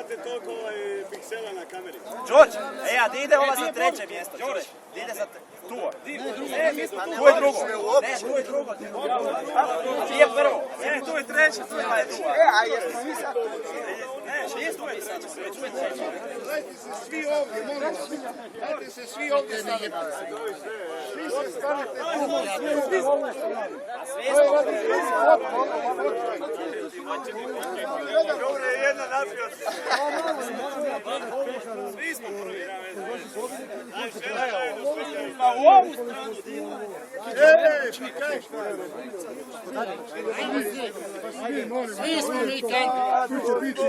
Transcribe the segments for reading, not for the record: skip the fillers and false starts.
nemate toliko piksela na kameri. Đorđe, a di ide ova za treće mjesto? Đorđe, di ide za tu? Tu je drugo. Ne, tu je drugo. Ti je prvo. Ne, tu je treće, tu je drugo. A jesmo mi sad? Ne, nismo mi sad. Tu je treće. Dajte se svi ovdje, molim vas. Dajte se svi ovdje staviti. Svi se stavite. Svi Dobro je jedna napio. Svi smo prvi. Pa u ovu stranu. Svi smo mi tanki. Tu će biti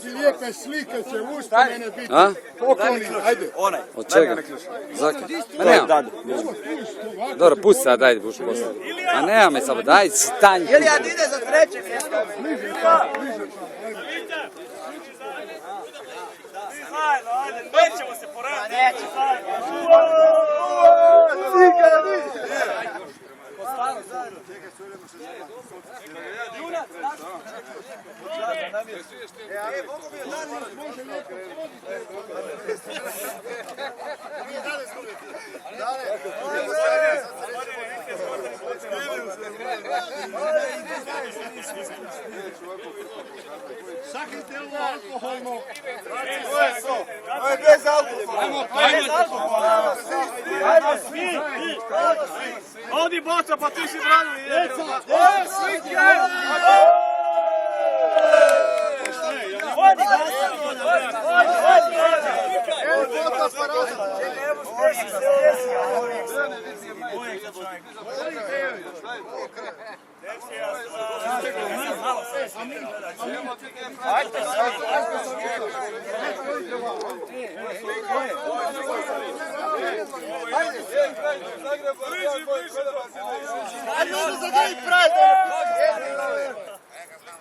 i lijepe slike će uspomene biti. Pokloni, ajde. Od čega? Zaka? Ma nemam. Dobro, pusti sad, dajde, buš poslati. Ma nema me samo, daj stanj. Ili ja ide za treće mjesto? Hajde, ajde, nećemo se poraditi. Neće. Sakrite ovo alkoholno. To je bez alkohola. Ajde, svi. Odi Boca, pa ti si branili. Slike! Odi,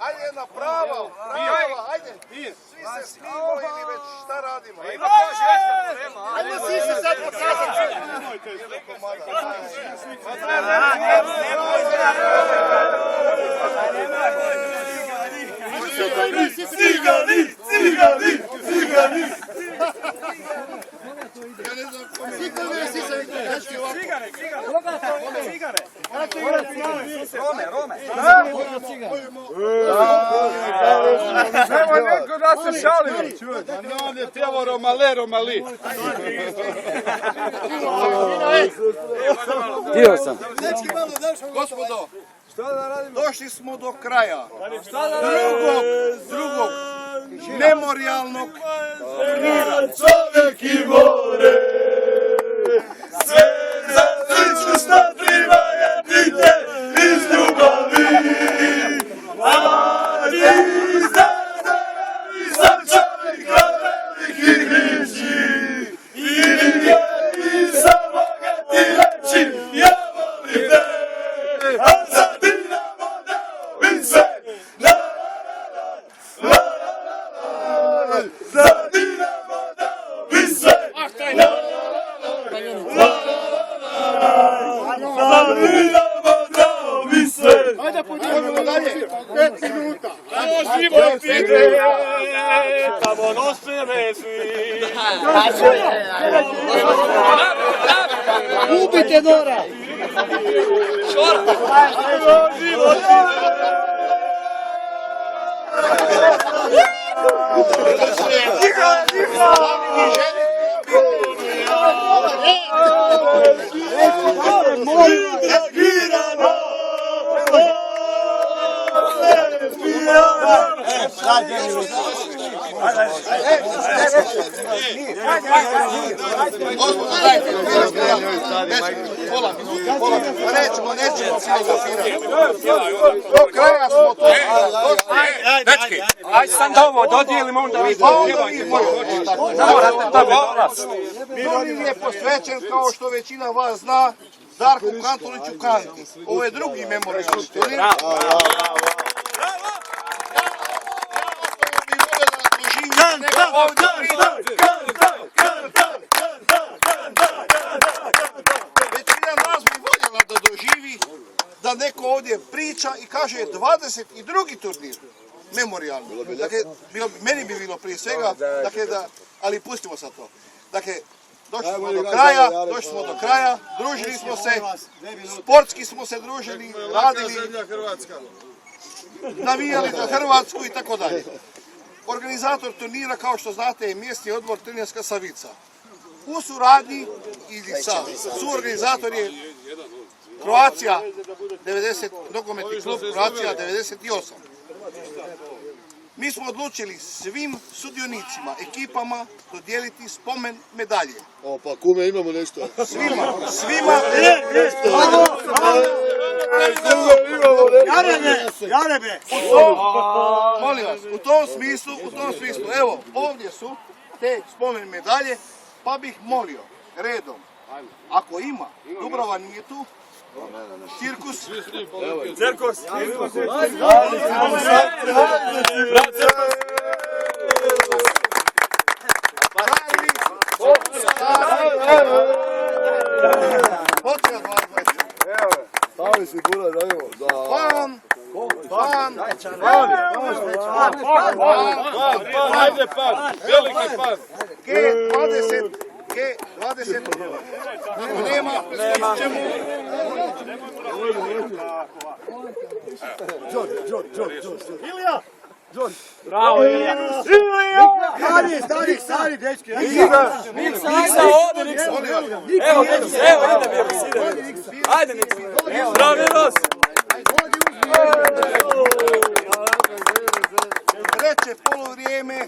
Ajde jedna prava, ajde. Svi se smijemo ili već šta radimo? Ajde svi se sad pokazati. Cigani! Ja ne znam kome. Svi se kači ovako. Cigane! Rome. Nema neko da se šali. On je pjevao Romali. Htio sam. Gospodo, došli smo do kraja drugog memorijalnog turnira. Čovjek i more, sve za sliču šta treba je pite iz ljubavi. A ti znaš da ja nisam čovjek na velikih riječi i nigdje nisam bogati reći ja volim te, a za Dinamo dao bi sve. Za Dinamo dao bi sve. Za Dinamo dao bi sve. Ajde podijelimo dalje. 5 minuta. Život ide, tamo nosime svi. Ubite Dora. Život Do kraja smo to. Dečki, ajde sam da ovo dodijelimo, onda vi pjevajte moju oči. Ne morate tamo dolaz. Turnir je posvećen, kao što većina vas zna, Darku Kantoliću Kanti. Ovo je drugi memorijalni turnir. Većina nas bi voljela da doživi da neko ovdje priča i kaže 22. turnir. memorijalno. Dakle, meni bi bilo prije svega, dakle, ali pustimo sad to. Dakle, došli smo do kraja, družili smo se, sportski smo se družili, radili, navijali za Hrvatsku i tako dalje. Organizator turnira, kao što znate, je mjesni odbor Trnjanska Savica. U suradnji ili suorganizator je Croatia 90, nogometni klub Croatia 98. Mi smo odlučili svim sudionicima, ekipama dodijeliti spomen medalje. O, pa kume, imamo nešto. Svima. Molim vas, u tom smislu, evo, ovdje su te spomen medalje, pa bih molio redom, ako ima, Dubrava nije tu, cirkus. Stavi si kura, da imamo. Ajde pan, veliki pan. G20 nema. Ilija! Bravo, Ilija! Stari, dečki! Niksa ovdje, Niksa. Evo, ide mi. Ajde, Niksa. Bravo, Miros. Treće polovrijeme.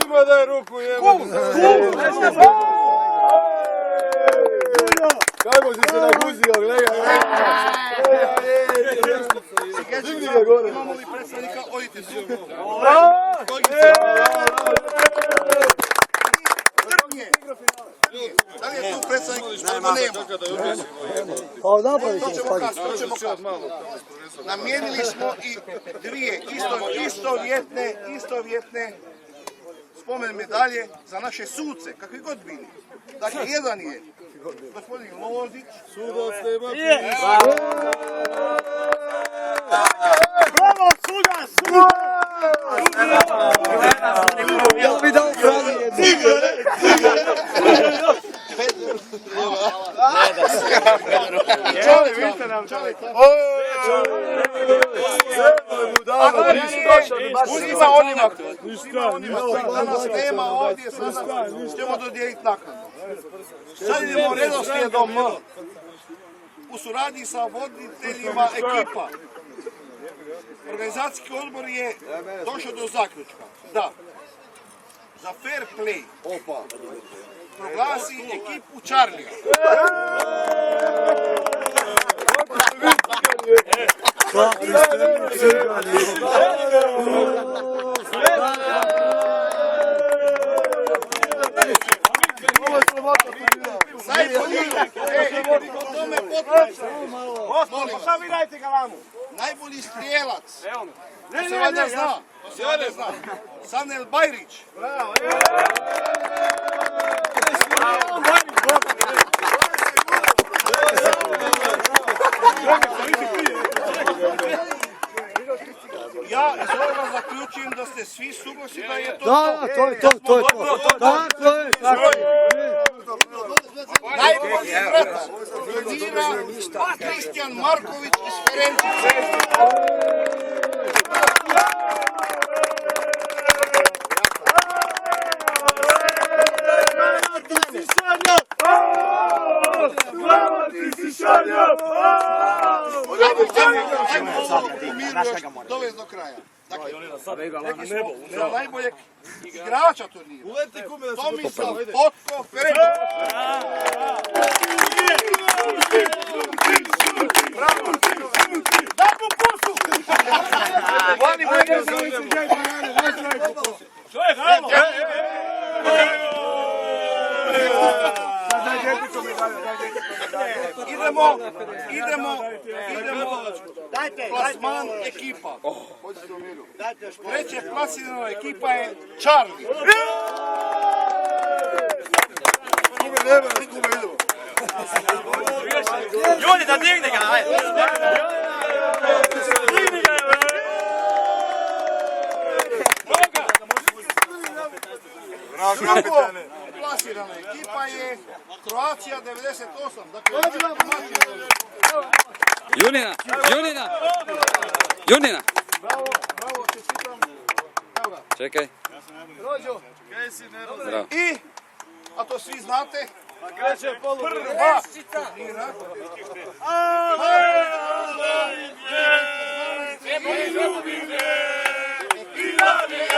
Svima daj ruku, jebam. Kako si se naguzio, gledaj. Digni ga gore. Imamo li predstavnika? Odite su. Da li je tu predstavnik? Nema. To ćemo kasnije. Namijenili smo i dvije istovjetne spomen medalje za naše suce, kakvi god bili. Dakle, jedan je gospodin Lozić. Sudac nema. Bravo, sudac! Jel bi dao Frani jednu? Čali, vidite nam, čali. Svima onima koji danas nema ovdje, sada ćemo dodijeliti naknadu. Sad idemo redoslijedom u suradnji sa voditeljima ekipa. Organizacijski odbor je došao do zaključka da za fair play proglasi ekipu Charlija. Najbolji strijelac. To se valjda zna. Sanel Bajrić. Ja iz ovoga zaključujem da ste svi suglasni da je to to. Da, to je to. Najbolji vratar turnira Kristijan Marković iz Ferencice. Dovez do kraja. Dakle, rekli smo za najboljeg igrača turnira. Tomislav Potko Ferenčić. Bravo! Daj mu pusu! Vani Bojka za licu. Čovjek, ajmo! Idemo, plasman ekipa. Treće plasirana ekipa je Charlie. Idemo. Ljudi, da digne ga, ajde. Digni ga, Drugo plasirana ekipa je Croatia 98. Dakle, Junina, Junina, Junina. bravo, čestitam. Evo ga. Čekaj. Rođo. Bravo. I, a to svi znate, kreće poluvreme. prva turnira. I